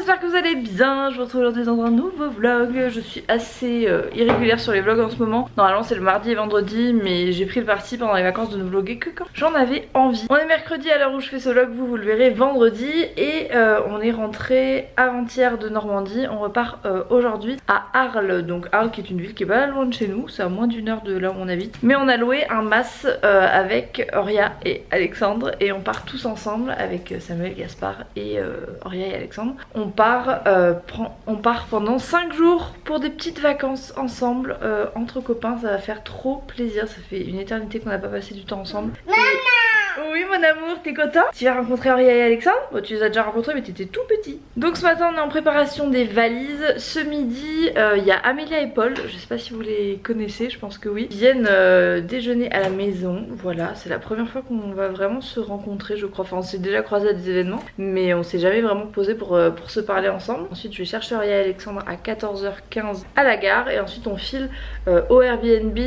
j'espère que vous allez bien. Je vous retrouve aujourd'hui dans un nouveau vlog. Je suis assez irrégulière sur les vlogs en ce moment. Normalement c'est le mardi et vendredi, mais j'ai pris le parti pendant les vacances de ne vlogger que quand j'en avais envie. On est mercredi à l'heure où je fais ce vlog, vous le verrez vendredi. Et on est rentré avant-hier de Normandie. On repart aujourd'hui à Arles. Donc Arles qui est une ville qui est pas loin de chez nous, c'est à moins d'une heure de là où on habite. Mais on a loué un mas avec Auria et Alexandre et on part tous ensemble avec Samuel, Gaspard et Auria et Alexandre. On part pendant 5 jours pour des petites vacances ensemble entre copains. Ça va faire trop plaisir, ça fait une éternité qu'on n'a pas passé du temps ensemble. Oui mon amour, t'es content? Tu vas rencontrer Auria et Alexandre? Bon, tu les as déjà rencontrés mais t'étais tout petit. Donc ce matin on est en préparation des valises. Ce midi il y a Amélia et Paul, je sais pas si vous les connaissez, je pense que oui. Ils viennent déjeuner à la maison. Voilà, c'est la première fois qu'on va vraiment se rencontrer je crois. Enfin on s'est déjà croisés à des événements mais on s'est jamais vraiment posé pour se parler ensemble. Ensuite je vais chercher Auria et Alexandre à 14h15 à la gare et ensuite on file au Airbnb.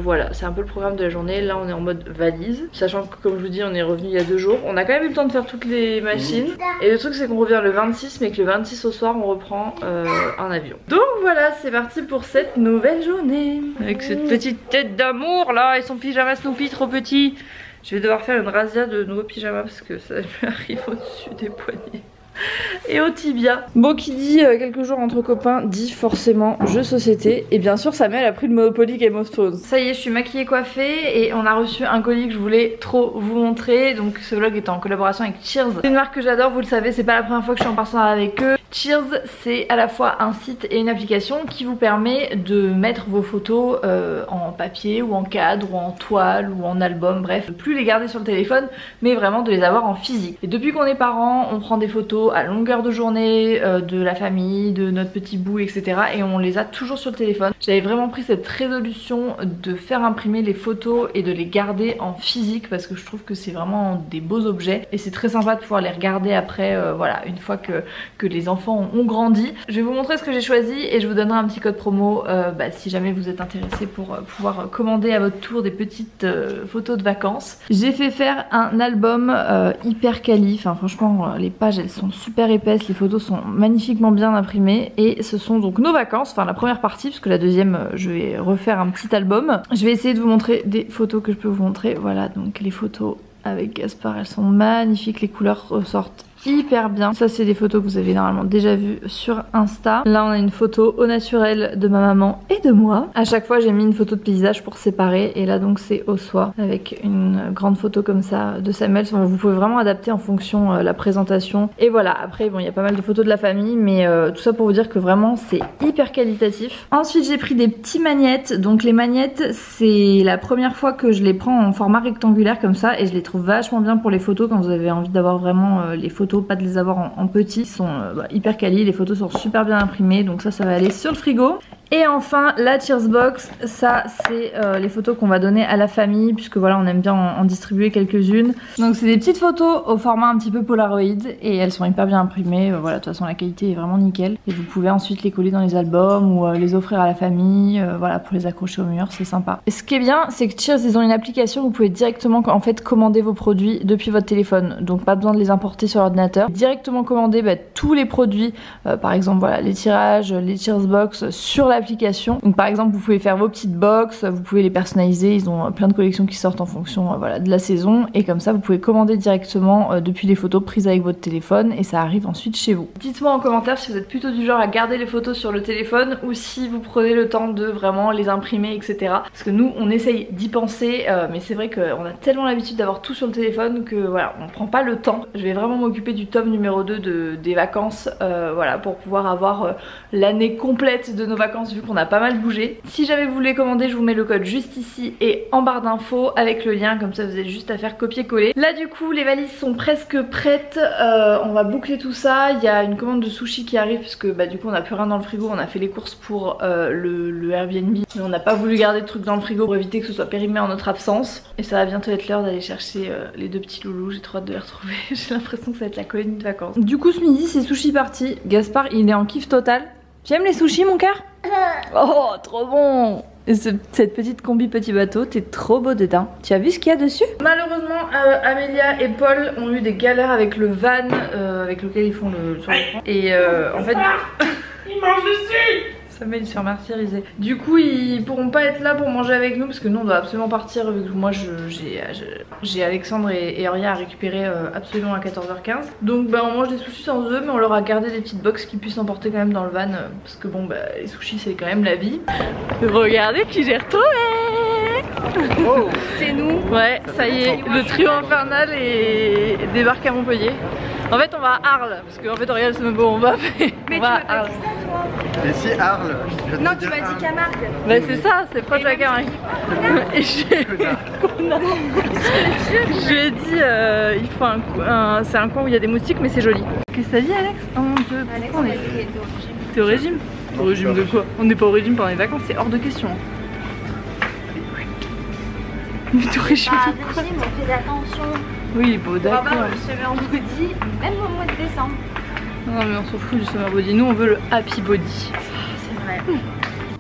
Voilà, c'est un peu le programme de la journée. Là on est en mode valise, sachant que comme je vous dis on est revenu il y a 2 jours. On a quand même eu le temps de faire toutes les machines. Et le truc c'est qu'on revient le 26 mais que le 26 au soir on reprend un avion. Donc voilà, c'est parti pour cette nouvelle journée. Avec cette petite tête d'amour là et son pyjama Snoopy trop petit. Je vais devoir faire une razzia de nouveaux pyjamas parce que ça lui arrive au-dessus des poignets et au tibia. Bon, qui dit quelques jours entre copains dit forcément jeu société. Et bien sûr Samuel a pris le Monopoly Game of Thrones. Ça y est, je suis maquillée, coiffée et on a reçu un colis que je voulais trop vous montrer. Donc ce vlog est en collaboration avec Cheers. C'est une marque que j'adore, vous le savez, c'est pas la première fois que je suis en partenariat avec eux. Cheers, c'est à la fois un site et une application qui vous permet de mettre vos photos en papier ou en cadre ou en toile ou en album, bref, plus les garder sur le téléphone mais vraiment de les avoir en physique. Et depuis qu'on est parents, on prend des photos à longueur de journée de la famille, de notre petit bout, etc. et on les a toujours sur le téléphone. J'avais vraiment pris cette résolution de faire imprimer les photos et de les garder en physique parce que je trouve que c'est vraiment des beaux objets et c'est très sympa de pouvoir les regarder après, voilà, une fois que les enfants ont grandi. Je vais vous montrer ce que j'ai choisi et je vous donnerai un petit code promo si jamais vous êtes intéressé pour pouvoir commander à votre tour des petites photos de vacances. J'ai fait faire un album hyper quali, enfin franchement les pages elles sont super épaisses, les photos sont magnifiquement bien imprimées et ce sont donc nos vacances, enfin la première partie parce que la deuxième je vais refaire un petit album. Je vais essayer de vous montrer des photos que je peux vous montrer. Voilà, donc les photos avec Gaspard elles sont magnifiques, les couleurs ressortent hyper bien. Ça c'est des photos que vous avez normalement déjà vues sur Insta. Là on a une photo au naturel de ma maman et de moi. À chaque fois j'ai mis une photo de paysage pour séparer et là donc c'est au soir avec une grande photo comme ça de Samuel. Enfin, vous pouvez vraiment adapter en fonction la présentation. Et voilà, après bon il y a pas mal de photos de la famille mais tout ça pour vous dire que vraiment c'est hyper qualitatif. Ensuite j'ai pris des petits magnettes. Donc les magnettes c'est la première fois que je les prends en format rectangulaire comme ça et je les trouve vachement bien pour les photos quand vous avez envie d'avoir vraiment les photos, pas de les avoir en petit. Ils sont hyper quali, les photos sont super bien imprimées donc ça va aller sur le frigo. Et enfin la Cheers Box, ça c'est les photos qu'on va donner à la famille puisque voilà on aime bien en distribuer quelques-unes. Donc c'est des petites photos au format un petit peu Polaroid et elles sont hyper bien imprimées. Voilà, de toute façon la qualité est vraiment nickel et vous pouvez ensuite les coller dans les albums ou les offrir à la famille, voilà, pour les accrocher au mur, c'est sympa. Et ce qui est bien c'est que Cheers ils ont une application où vous pouvez directement en fait commander vos produits depuis votre téléphone, donc pas besoin de les importer sur l'ordinateur, directement commander tous les produits, par exemple voilà les tirages, les Cheers Box sur l'application. Donc par exemple vous pouvez faire vos petites box, vous pouvez les personnaliser, ils ont plein de collections qui sortent en fonction voilà, de la saison et comme ça vous pouvez commander directement depuis les photos prises avec votre téléphone et ça arrive ensuite chez vous. Dites-moi en commentaire si vous êtes plutôt du genre à garder les photos sur le téléphone ou si vous prenez le temps de vraiment les imprimer, etc. Parce que nous on essaye d'y penser mais c'est vrai qu'on a tellement l'habitude d'avoir tout sur le téléphone que voilà on prend pas le temps. Je vais vraiment m'occuper du tome numéro 2 des vacances voilà, pour pouvoir avoir l'année complète de nos vacances vu qu'on a pas mal bougé. Si jamais vous voulez commander je vous mets le code juste ici et en barre d'infos avec le lien, comme ça vous avez juste à faire copier-coller. Là du coup les valises sont presque prêtes, on va boucler tout ça. Il y a une commande de sushi qui arrive parce que du coup on n'a plus rien dans le frigo, on a fait les courses pour le Airbnb mais on n'a pas voulu garder de trucs dans le frigo pour éviter que ce soit périmé en notre absence. Et ça va bientôt être l'heure d'aller chercher les 2 petits loulous, j'ai trop hâte de les retrouver. J'ai l'impression que ça va être la colonie de vacances. Du coup ce midi c'est sushi party. Gaspard il est en kiff total. Tu aimes les sushis mon cœur? Oh trop bon. cette petite combi petit bateau, t'es trop beau dedans. Tu as vu ce qu'il y a dessus? Malheureusement, Amélia et Paul ont eu des galères avec le van avec lequel ils font le tour d'écran. Et en fait... Ils mangent dessus! Samuel il se fait martyriser. Du coup ils pourront pas être là pour manger avec nous parce que nous on doit absolument partir vu que moi j'ai Alexandre et Auria à récupérer absolument à 14h15. Donc bah on mange des sushis sans eux mais on leur a gardé des petites box qu'ils puissent emporter quand même dans le van parce que bon bah les sushis c'est quand même la vie. Regardez qui j'ai retrouvé. Oh. C'est nous. Ouais ça y est, le trio infernal débarque à Montpellier. En fait on va à Arles parce qu'en fait Auria c'est même pas où on va mais on va à Arles. Et si Arles? Non, tu m'as dit Camargue. Bah c'est ça, c'est proche de la Camargue. Et je lui ai dit, il faut c'est un coin où il y a des moustiques mais c'est joli. Qu'est-ce que t'as dit Alex? Oh mon dieu, pourquoi on est... T'es au régime? Au régime de quoi? On n'est pas au régime pendant les vacances, c'est hors de question. Mais t'es au régime de quoi? On fait attention. Oui, bon d'accord. On va le summer body, même au mois de décembre. Non mais on s'en fout du summer body, nous on veut le happy body. C'est vrai.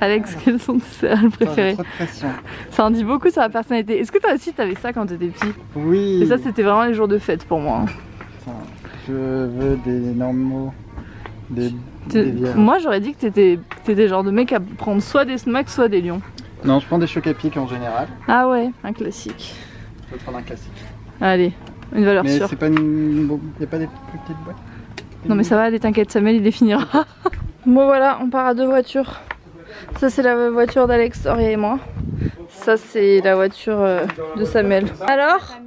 Alex, quelles sont tes céréales préférées? Trop de pression. Ça en dit beaucoup sur la personnalité. Est-ce que toi aussi t'avais ça quand t'étais petit? Oui. Et ça c'était vraiment les jours de fête pour moi. Attends, je veux des normaux, des vierges. Moi j'aurais dit que t'étais genre de mec à prendre soit des smacks soit des lions. Non, je prends des chocs à pic en général. Ah ouais, un classique. Je vais prendre un classique. Allez, une valeur mais sûre. c'est pas une... y a pas des plus petites boîtes? Non mais ça va, allez t'inquiète, Samuel il les finira. Bon voilà, on part à deux voitures. Ça c'est la voiture d'Alex, Auria et moi. Ça c'est la voiture de Samuel. Alors,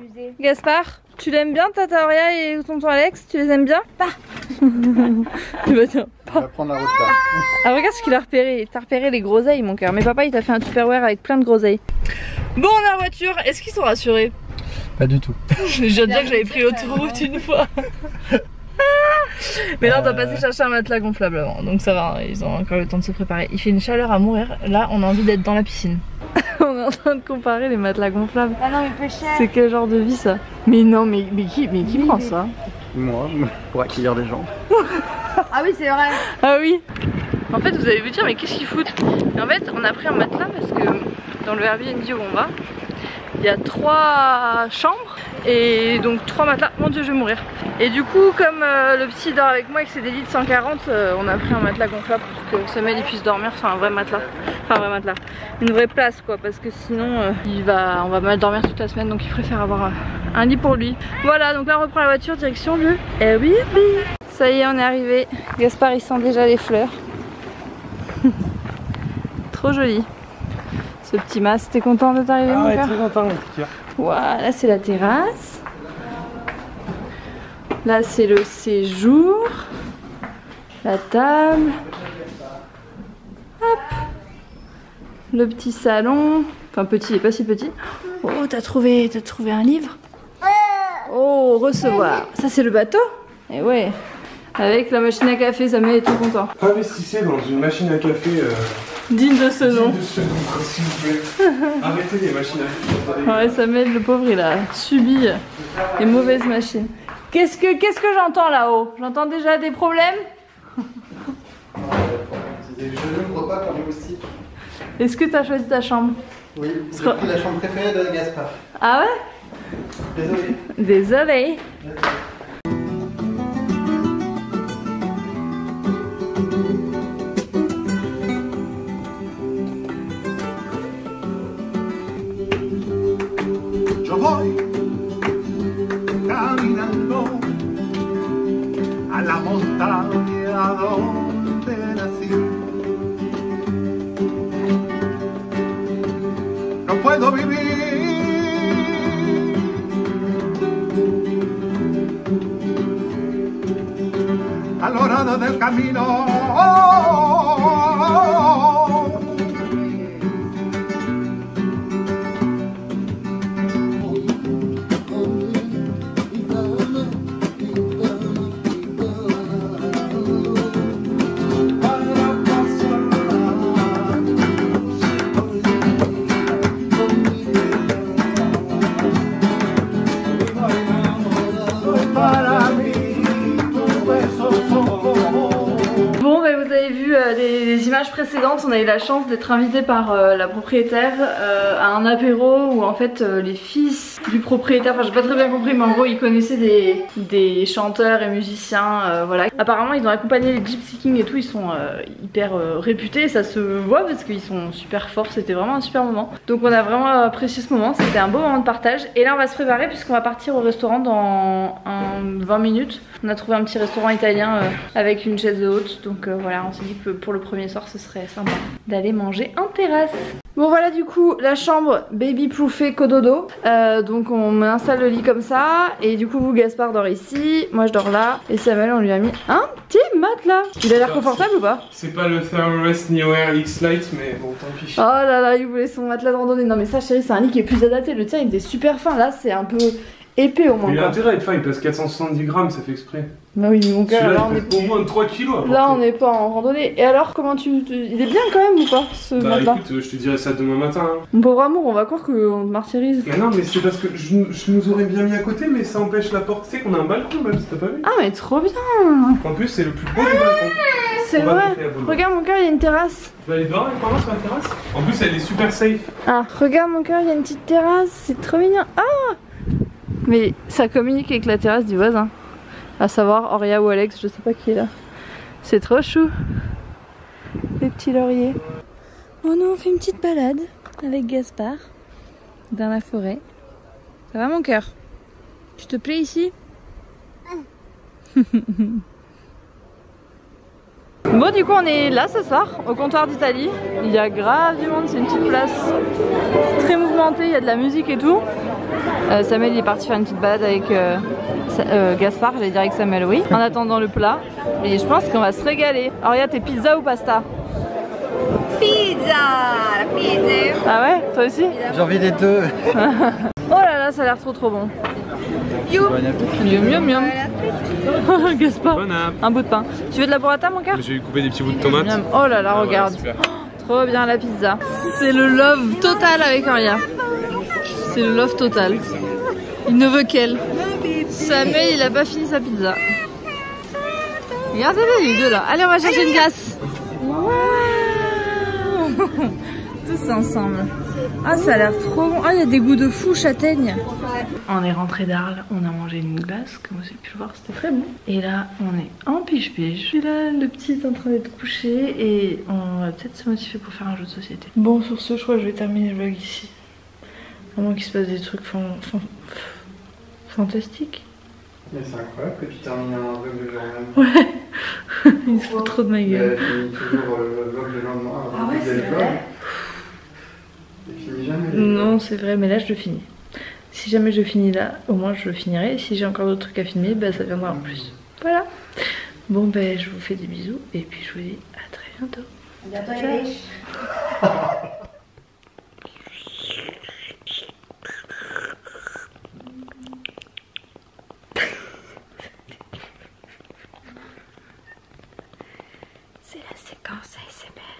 Gaspard, tu l'aimes bien tata Auria et tonton Alex? Tu les aimes bien? Pas. Bah tiens, On va prendre la route là. Ah regarde ce qu'il a repéré, t'as repéré les groseilles mon cœur. Mais papa il t'a fait un tupperware avec plein de groseilles. Bon on est en voiture, est-ce qu'ils sont rassurés? Pas du tout. Je viens de dire que j'avais pris l'autoroute une fois. Mais là on doit passer chercher un matelas gonflable avant, donc ça va, ils ont encore le temps de se préparer. Il fait une chaleur à mourir, là on a envie d'être dans la piscine. On est en train de comparer les matelas gonflables. Ah non mais peu cher. C'est quel genre de vie ça? Mais non mais qui prend ça? Moi, pour accueillir des gens. Ah oui c'est vrai. Ah oui. En fait vous allez vous dire mais qu'est-ce qu'ils foutent? Et en fait on a pris un matelas parce que dans le Airbnb où on va, il y a 3 chambres et donc 3 matelas. Mon dieu je vais mourir. Et du coup comme le petit dort avec moi et que c'est des lits de 140, on a pris un matelas gonflable pour que Samuel il puisse dormir sur un vrai matelas. Enfin un vrai matelas, une vraie place quoi, parce que sinon on va mal dormir toute la semaine, donc il préfère avoir un lit pour lui. Voilà, donc là on reprend la voiture direction le Airbnb. Ça y est on est arrivé. Gaspard il sent déjà les fleurs. Trop joli. Ce petit mas, t'es content de t'arriver mon cœur? Très content. Voilà, c'est la terrasse. Là, c'est le séjour. La table. Hop. Le petit salon. Enfin, petit et pas si petit. Oh, t'as trouvé un livre? Oh, recevoir. Ça, c'est le bateau? Eh ouais. Avec la machine à café, Samuel est tout content. Investissez dans une machine à café digne de ce nom. digne de ce nom, s'il vous plaît. Arrêtez les machines à café. Ouais, Samuel, le pauvre, il a subi les mauvaises machines. Qu'est-ce que j'entends là-haut? J'entends déjà des problèmes? Je n'ouvre pas pour les moustiques. Est-ce que tu as choisi ta chambre? Oui, j'ai pris la chambre préférée de Gaspard. Ah ouais? Désolé. Désolé. Yo voy caminando a la montaña donde nací. No puedo vivir a la hora del camino. l'image précédente, on a eu la chance d'être invité par la propriétaire à un apéro où en fait les fils du propriétaire, enfin j'ai pas très bien compris mais en gros ils connaissaient des chanteurs et musiciens, voilà. Apparemment ils ont accompagné les Gypsy Kings et tout, ils sont hyper réputés, ça se voit parce qu'ils sont super forts, c'était vraiment un super moment. Donc on a vraiment apprécié ce moment, c'était un beau moment de partage. Et là on va se préparer puisqu'on va partir au restaurant dans 20 minutes. On a trouvé un petit restaurant italien avec une chaise haute, donc voilà, on s'est dit que pour le premier soir ce serait sympa d'aller manger en terrasse. Bon voilà, du coup la chambre baby proofée cododo, donc on installe le lit comme ça et du coup Gaspard dort ici, moi je dors là et Samuel on lui a mis un petit matelas. Il a l'air confortable ou pas? C'est pas le Thermarest NeoAir X-Lite mais bon tant pis. Oh là là, il voulait son matelas de randonnée. Non mais ça chérie, c'est un lit qui est plus adapté, le tien il était super fin, là c'est un peu épais au moins. Il a quoi. intérêt à être fin, il pèse 470 grammes, ça fait exprès. Bah oui, mon cœur, là on est au moins 3 kilos. là on n'est pas en randonnée. Et alors comment il est bien quand même ou pas ce Bah matelas? écoute, je te dirai ça demain matin. Hein. Mon pauvre amour, on va croire qu'on te martyrise. Mais non, mais c'est parce que je nous aurais bien mis à côté, mais ça empêche la porte. Tu sais qu'on a un balcon même, si t'as pas vu. Ah mais trop bien. En plus, c'est le plus beau du balcon. C'est On va vrai. monter à Boulogne. Regarde mon cœur, il y a une terrasse. Tu vas aller dehors avec maman sur la terrasse. En plus, elle est super safe. Ah, regarde mon cœur, il y a une petite terrasse, c'est trop mignon. Ah, mais ça communique avec la terrasse du voisin. À savoir Auria ou Alex, je sais pas qui est là. C'est trop chou. Les petits lauriers. Oh non, on fait une petite balade avec Gaspard dans la forêt. Ça va mon cœur? Tu te plais ici? Bon du coup on est là ce soir au comptoir d'Italie. Il y a grave du monde, c'est une petite place très mouvementée, il y a de la musique et tout. Samuel il est parti faire une petite balade avec Gaspard, j'allais dire avec Samuel, oui. En attendant le plat, et je pense qu'on va se régaler. Alors regarde, t'es pizza ou pasta? Pizza! Pizza! Ah ouais, toi aussi? J'ai envie des deux. Oh là là, ça a l'air trop bon. Bon appétit. Miam miam miam. Gaspard, Bon app. un bout de pain. Tu veux de la burrata mon cœur? Je vais lui couper des petits bouts de tomates. Miam. Oh là là, Ah, regarde. voilà, super. Trop bien la pizza. C'est le love total avec Auria. C'est le love total. Il ne veut qu'elle. Samuel il a pas fini sa pizza. Regardez-les les deux là. Allez on va chercher une glace. Wow. Tous ensemble. Ah ça a l'air trop bon. Ah il y a des goûts de fou châtaigne. On est rentré d'Arles, on a mangé une glace, comme vous avez pu le voir, c'était très bon. Et là on est en piche-piche. Et là le petit est en train d'être couché et on va peut-être se motiver pour faire un jeu de société. Bon sur ce je crois que je vais terminer le vlog ici. Vraiment qu'il se passe des trucs fantastiques. Mais c'est incroyable que tu termines un vlog le jour même. Ouais. Il se fout trop de ma gueule. Elle finit toujours le vlog le lendemain. Ah ouais, c'est vrai. Elle finit jamais. Non c'est vrai mais là je le finis. Si jamais je finis là, au moins je le finirai. Et si j'ai encore d'autres trucs à filmer, bah ça viendra en plus. Voilà. Bon ben je vous fais des bisous et puis je vous dis à très bientôt. À bientôt les riches. C'est la séquence ASMR.